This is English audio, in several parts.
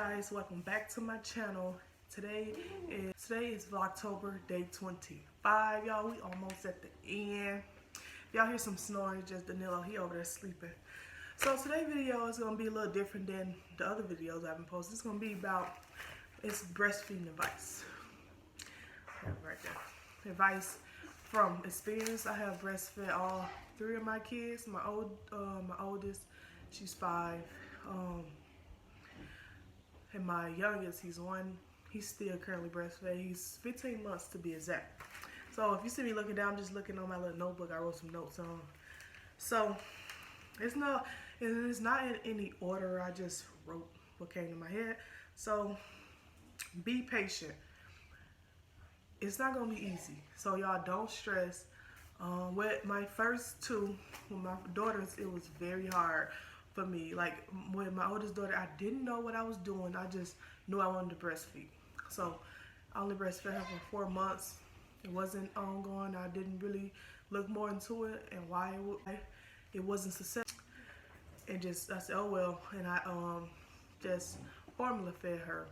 guys, welcome back to my channel. Today is Vlogtober day 25. Y'all, we almost at the end. Y'all hear some snoring, just Danilo, he over there sleeping. So today's video is gonna be a little different than the other videos I've been posting. It's gonna be about breastfeeding advice. Right there. Advice from experience. I have breastfed all three of my kids. My oldest, she's 5. And my youngest, he's 1. He's still currently breastfed. He's 15 months to be exact. So if you see me looking down, I'm just looking on my little notebook I wrote some notes on. So it's not in any order. I just wrote what came to my head. So be patient. It's not gonna be easy. So y'all don't stress. With my first 2, with my daughters, it was very hard for me. Like with my oldest daughter, I didn't know what I was doing. I just knew I wanted to breastfeed. So I only breastfed her for 4 months. It wasn't ongoing. I didn't really look more into it and why it wasn't successful. And just I said, oh well, and I just formula fed her.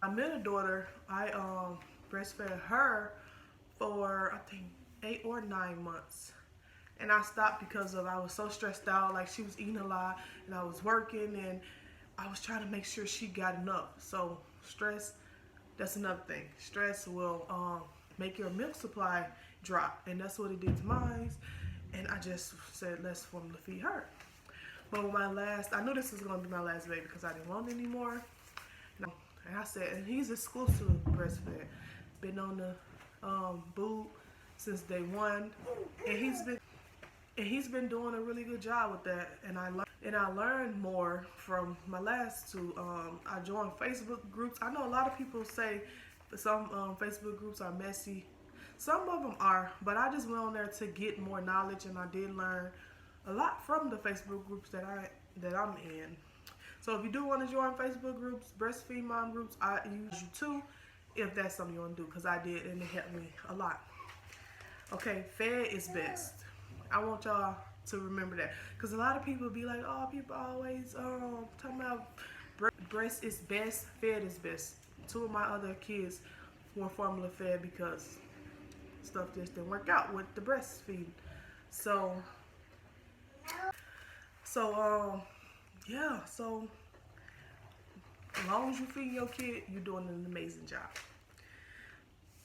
My middle daughter, I breastfed her for I think 8 or 9 months. And I stopped because I was so stressed out. Like she was eating a lot and I was working and I was trying to make sure she got enough. So stress, that's another thing. Stress will make your milk supply drop, and that's what it did to mine. And I just said, let's formula feed her. But with my last, I knew this was gonna be my last baby because I didn't want it anymore. And I said, and he's exclusive breastfed. Been on the boob since day 1, and he's been doing a really good job with that. And I learned more from my last 2. I joined Facebook groups. I know a lot of people say some Facebook groups are messy. Some of them are, but I just went on there to get more knowledge, and I did learn a lot from the Facebook groups that I'm in. So if you do want to join Facebook groups, breastfeed mom groups, I use you too if that's something you want to do, because I did and it helped me a lot. Okay, fed is best. I want y'all to remember that, because a lot of people be like, oh, people always talking about breast is best, fed is best. 2 of my other kids were formula fed because stuff just didn't work out with the breastfeeding. So yeah, so as long as you feed your kid, you're doing an amazing job.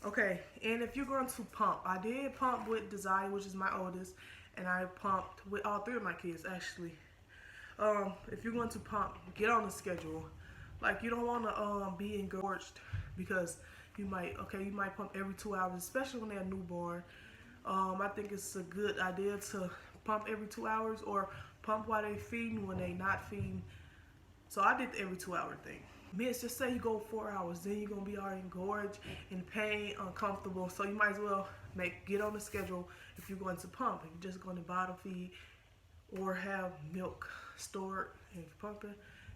Okay, and if you're going to pump, I did pump with Desire, which is my oldest, and I pumped with all 3 of my kids actually. If you're going to pump, get on the schedule. Like you don't want to be engorged, because you might pump every 2 hours, especially when they're newborn. I think it's a good idea to pump every 2 hours, or pump while they feeding when they not feeding. So I did the every 2 hour thing. Miss, just say you go 4 hours, then you're gonna be already engorged, in pain, uncomfortable. So you might as well get on the schedule if you're going to pump. If you're just going to bottle feed or have milk stored and pumping,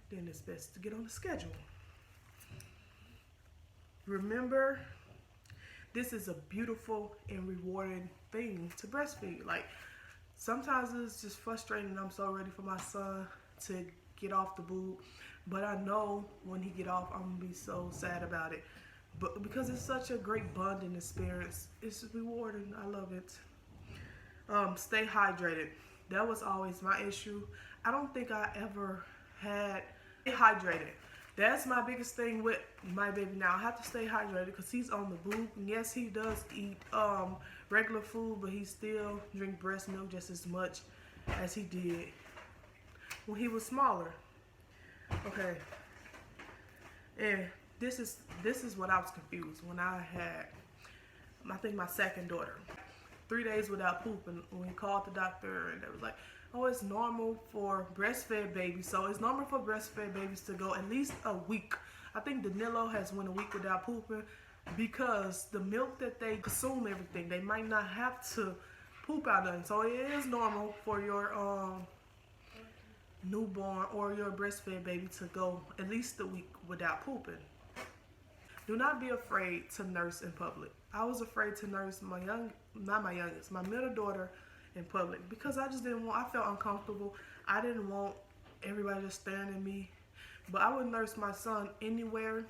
then it's best to get on the schedule. Remember, this is a beautiful and rewarding thing to breastfeed. Like sometimes it's just frustrating. I'm so ready for my son to get off the boob, but I know when he get off, I'm gonna be so sad about it. But because it's such a great bonding experience, it's rewarding. I love it. Stay hydrated. That was always my issue. I don't think I ever had hydrated. That's my biggest thing with my baby now. I have to stay hydrated because he's on the boob. And yes, he does eat regular food, but he still drink breast milk just as much as he did when he was smaller. Okay. And this is what I was confused when I had, I think, my second daughter. 3 days without pooping. When we called the doctor, and they was like, oh, it's normal for breastfed babies. So it's normal for breastfed babies to go at least a week. I think Danilo has went a week without pooping because the milk that they consume, everything, they might not have to poop out nothing. So it is normal for your newborn or your breastfed baby to go at least a week without pooping. Do not be afraid to nurse in public. I was afraid to nurse my middle daughter in public because I just didn't want, I felt uncomfortable. I didn't want everybody just staring at me but I would nurse my son anywhere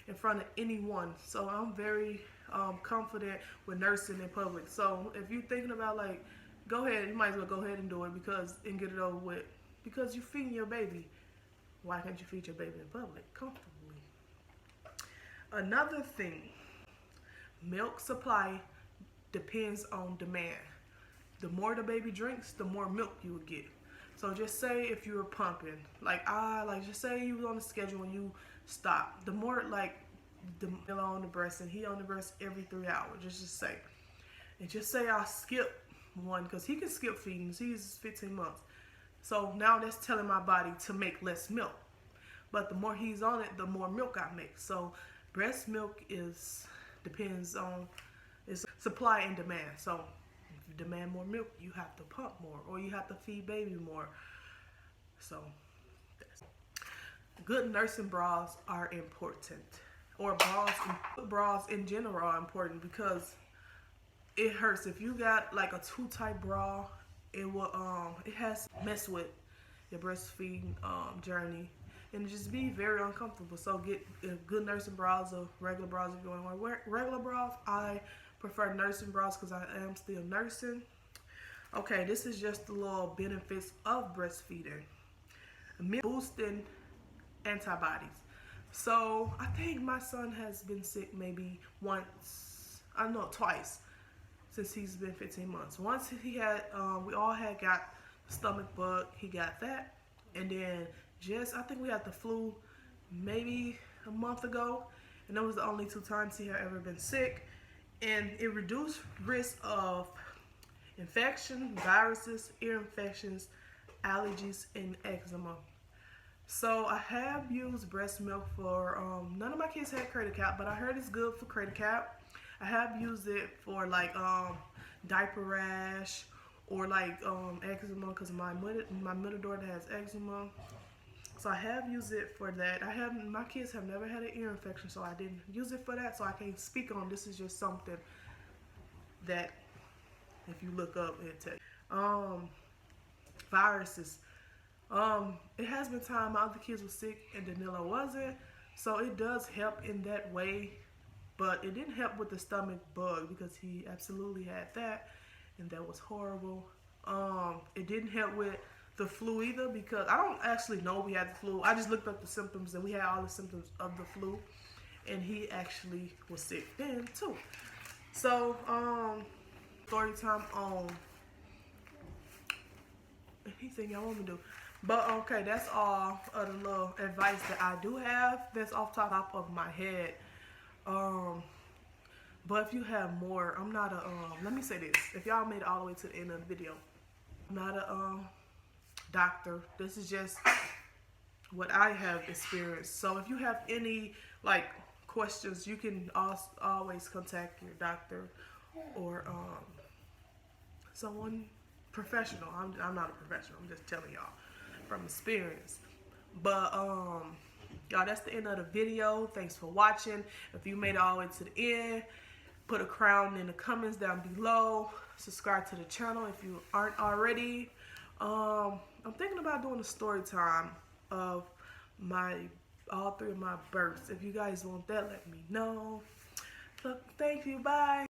in front of anyone. So I'm very confident with nursing in public. So if you're thinking about like, go ahead, you might as well go ahead and do it and get it over with, because you're feeding your baby. Why can't you feed your baby in public comfortably? Another thing, milk supply depends on demand. The more the baby drinks, the more milk you will get. So just say if you were pumping, just say you was on a schedule and you stop. The more like the milk on the breast and he on the breast every 3 hours, just say. And just say I'll skip one, because he can skip feeding. He's 15 months. So now that's telling my body to make less milk. But the more he's on it, the more milk I make. So breast milk depends on supply and demand. So if you demand more milk, you have to pump more, or you have to feed baby more. So good nursing bras are important, or bras in general are important, because it hurts if you got like a too tight bra. It has to mess with your breastfeeding journey, and just be very uncomfortable. So get good nursing bras or regular bras if you want to wear regular bras. I prefer nursing bras because I am still nursing. Okay, this is just the little benefits of breastfeeding. Boosting antibodies. So I think my son has been sick maybe twice since he's been 15 months. Once he had, we all had got the stomach bug. He got that, and then I think we had the flu maybe a month ago, and that was the only 2 times he had ever been sick. And it reduced risk of infection, viruses, ear infections, allergies, and eczema. So I have used breast milk for, none of my kids had cradle cap, but I heard it's good for cradle cap. I have used it for like diaper rash, or like eczema, because my middle daughter has eczema. So I have used it for that. My kids have never had an ear infection, so I didn't use it for that. So I can't speak on this. Is just something that if you look up, it'll tell you. Viruses. It has been time my other kids were sick and Danilo wasn't, so it does help in that way, but it didn't help with the stomach bug, because he absolutely had that, and that was horrible. It didn't help with the flu either, because I don't actually know we had the flu. I just looked up the symptoms, and we had all the symptoms of the flu, and he actually was sick then too. So story time on anything y'all want me to do. But okay, that's all of the little advice that I do have that's off the top of my head. But if you have more, I'm not a let me say this, if y'all made it all the way to the end of the video, I'm not a doctor. This is just what I have experienced. So if you have any like questions, you can always contact your doctor or someone professional. I'm not a professional. I'm just telling y'all from experience. But y'all, that's the end of the video. Thanks for watching. If you made it all the way to the end, put a crown in the comments down below. Subscribe to the channel if you aren't already. I'm thinking about doing a story time of all 3 of my births. If you guys want that, let me know. So, thank you. Bye.